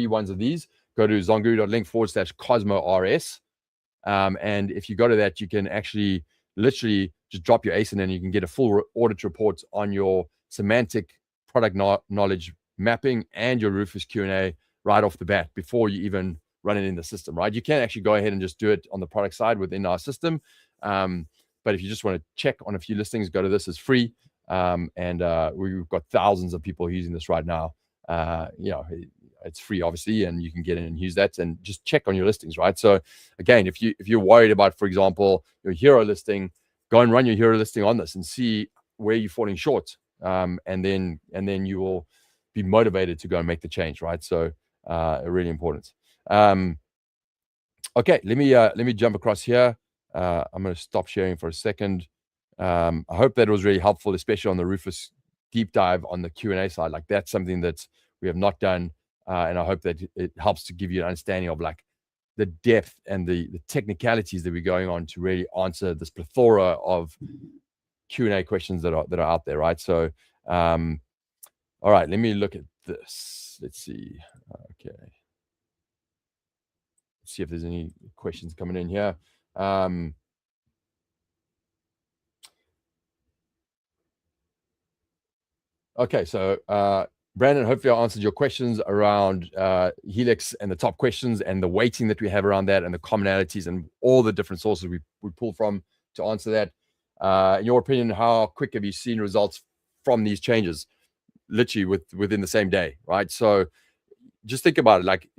ones of these. Go to zonguru.link/CosmoRS. And if you go to that, you can actually literally just drop your ACE in and you can get a full audit report on your semantic product knowledge mapping and your Rufus Q&A right off the bat before you even run it in the system, right? You can actually go ahead and just do it on the product side within our system. But if you just want to check on a few listings, go to this. It's free. And we've got thousands of people using this right now. It's free, obviously, and you can get in and use that and just check on your listings, right? So again, if you're worried about, for example, your hero listing, go and run your hero listing on this and see where you're falling short. And then you will be motivated to go and make the change, right? So really important. Okay, let me jump across here. I'm going to stop sharing for a second. I hope that was really helpful, especially on the Rufus deep dive on the Q&A side. Like, that's something that we have not done, and I hope that it helps to give you an understanding of like the depth and the technicalities that we're going on to really answer this plethora of Q&A questions that are out there, right? So, all right, let me look at this. Let's see. Okay. Let's see if there's any questions coming in here. Okay, so Brandon, hopefully I answered your questions around Helix and the top questions and the weighting that we have around that and the commonalities and all the different sources we pull from to answer that. In your opinion, how quick have you seen results from these changes? Literally within the same day, right? So just think about it. Like,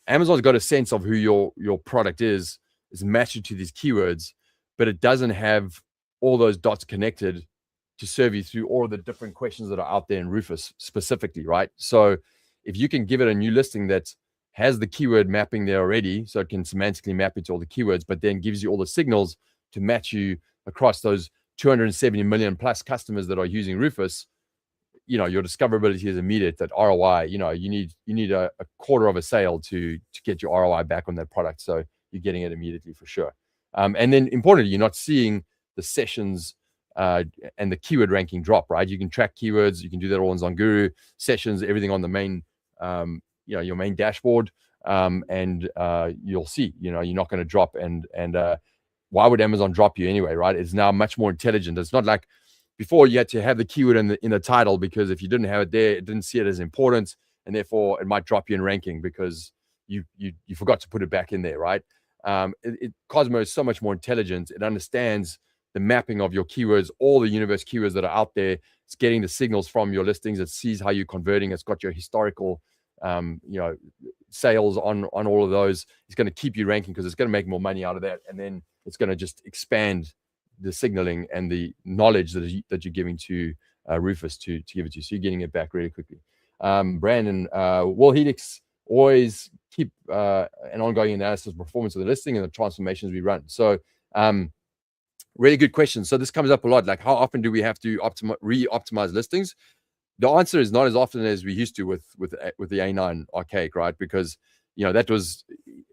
Amazon's got a sense of who your product is matched to these keywords, but it doesn't have all those dots connected to serve you through all of the different questions that are out there in Rufus specifically, right? So if you can give it a new listing that has the keyword mapping there already, so it can semantically map it to all the keywords, but then gives you all the signals to match you across those 270 million plus customers that are using Rufus, your discoverability is immediate. That ROI, you need a quarter of a sale to get your ROI back on that product. So you're getting it immediately for sure. And then importantly, you're not seeing the sessions and the keyword ranking drop, right? You can track keywords. You can do that all in ZonGuru, sessions, everything on the main, your main dashboard. And you'll see, you're not going to drop. And why would Amazon drop you anyway, right? It's now much more intelligent. It's not like before you had to have the keyword in the title, because if you didn't have it there, it didn't see it as important, and therefore it might drop you in ranking because you forgot to put it back in there, right? Cosmo is so much more intelligent. It understands the mapping of your keywords, all the universe keywords that are out there. It's getting the signals from your listings. It sees how you're converting. It's got your historical, sales on all of those. It's going to keep you ranking because it's going to make more money out of that, and then it's going to just expand the signaling and the knowledge that you're giving to Rufus to give it to you. So you're getting it back really quickly. Brandon, will Helix always keep an ongoing analysis of performance of the listing and the transformations we run? So really good question. So this comes up a lot. Like, how often do we have to re-optimize listings? The answer is not as often as we used to with the A9 archaic, right? Because that was,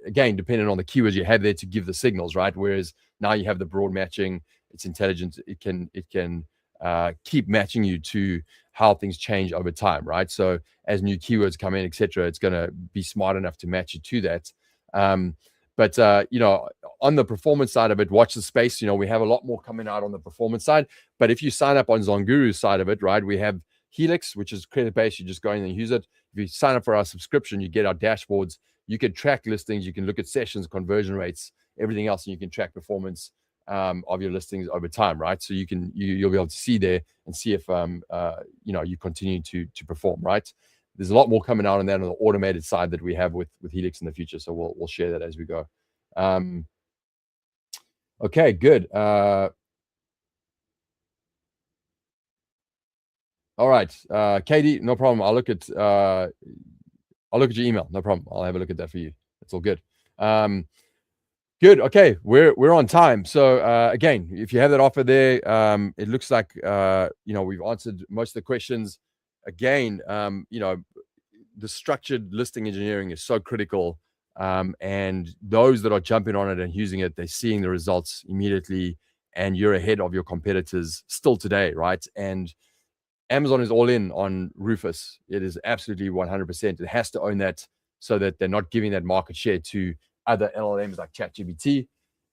again, dependent on the keywords you had there to give the signals, right? Whereas now you have the broad matching. It's intelligent. It can keep matching you to how things change over time, right? So as new keywords come in, etc., it's going to be smart enough to match you to that. But on the performance side of it, watch the space. We have a lot more coming out on the performance side. But if you sign up on ZonGuru's side of it, right, we have Helix, which is credit-based. You just go in and use it. If you sign up for our subscription, you get our dashboards. You can track listings. You can look at sessions, conversion rates, everything else, and you can track performance of your listings over time, right? So you'll be able to see there and see if you continue to perform, right? There's a lot more coming out on that on the automated side that we have with Helix in the future. So we'll share that as we go. Okay, good. All right, Katie, no problem. I'll look at your email. No problem. I'll have a look at that for you. It's all good. Good. Okay, we're on time. So again, if you have that offer there, it looks like we've answered most of the questions. Again, the structured listing engineering is so critical, and those that are jumping on it and using it, they're seeing the results immediately, and you're ahead of your competitors still today, right? And Amazon is all in on Rufus. It is absolutely 100%. It has to own that so that they're not giving that market share to other LLMs like ChatGPT.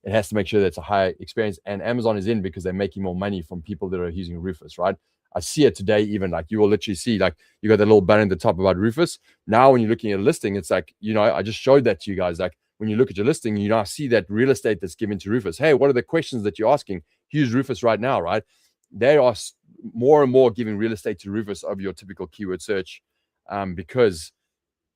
It has to make sure that's a high experience. And Amazon is in because they're making more money from people that are using Rufus, right? I see it today, even like you will literally see, like you got that little button at the top about Rufus. Now, when you're looking at a listing, it's like, I just showed that to you guys. Like when you look at your listing, you now see that real estate that's given to Rufus. Hey, what are the questions that you're asking? Use Rufus right now, right? They are more and more giving real estate to Rufus over your typical keyword search, because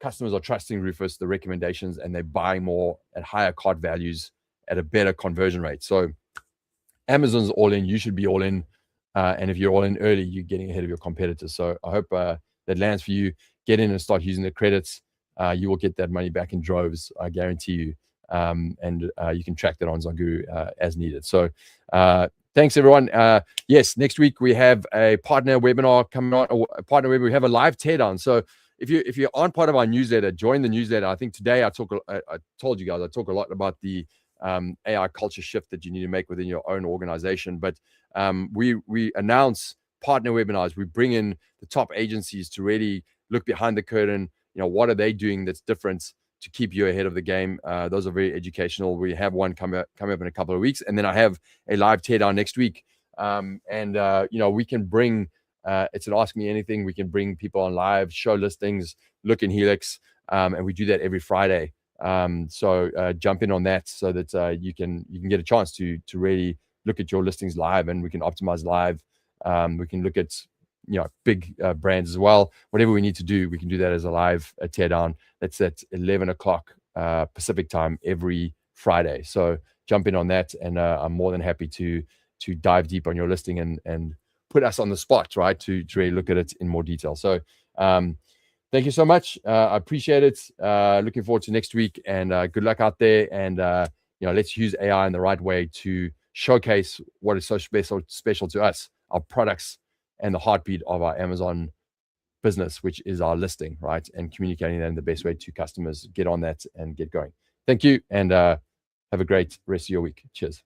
customers are trusting Rufus, the recommendations, and they're buying more at higher cart values at a better conversion rate. So Amazon's all in, you should be all in. And if you're all in early, you're getting ahead of your competitors. So I hope that lands for you. Get in and start using the credits. You will get that money back in droves, I guarantee you. And you can track that on ZonGuru as needed. So thanks, everyone. Yes, next week we have a partner webinar coming on. A partner webinar. We have a live teardown. So if you aren't part of our newsletter, join the newsletter. I think today I told you guys I talk a lot about the AI culture shift that you need to make within your own organization. But we announce partner webinars. We bring in the top agencies to really look behind the curtain. What are they doing that's different to keep you ahead of the game? Those are very educational. We have one come up in a couple of weeks, and then I have a live teardown next week. We can bring it's an Ask Me Anything. We can bring people on live, show listings, look in Helix, and we do that every Friday. So jump in on that so that you can get a chance to really look at your listings live, and we can optimize live. We can look at big brands as well. Whatever we need to do, we can do that as a live teardown. That's at 11 o'clock Pacific time every Friday. So jump in on that, and I'm more than happy to dive deep on your listing and put us on the spot, right, to really look at it in more detail. So thank you so much. I appreciate it. Looking forward to next week, and good luck out there. And let's use AI in the right way to showcase what is so special to us, our products, and the heartbeat of our Amazon business, which is our listing, right? And communicating that in the best way to customers. Get on that and get going. Thank you, and have a great rest of your week. Cheers.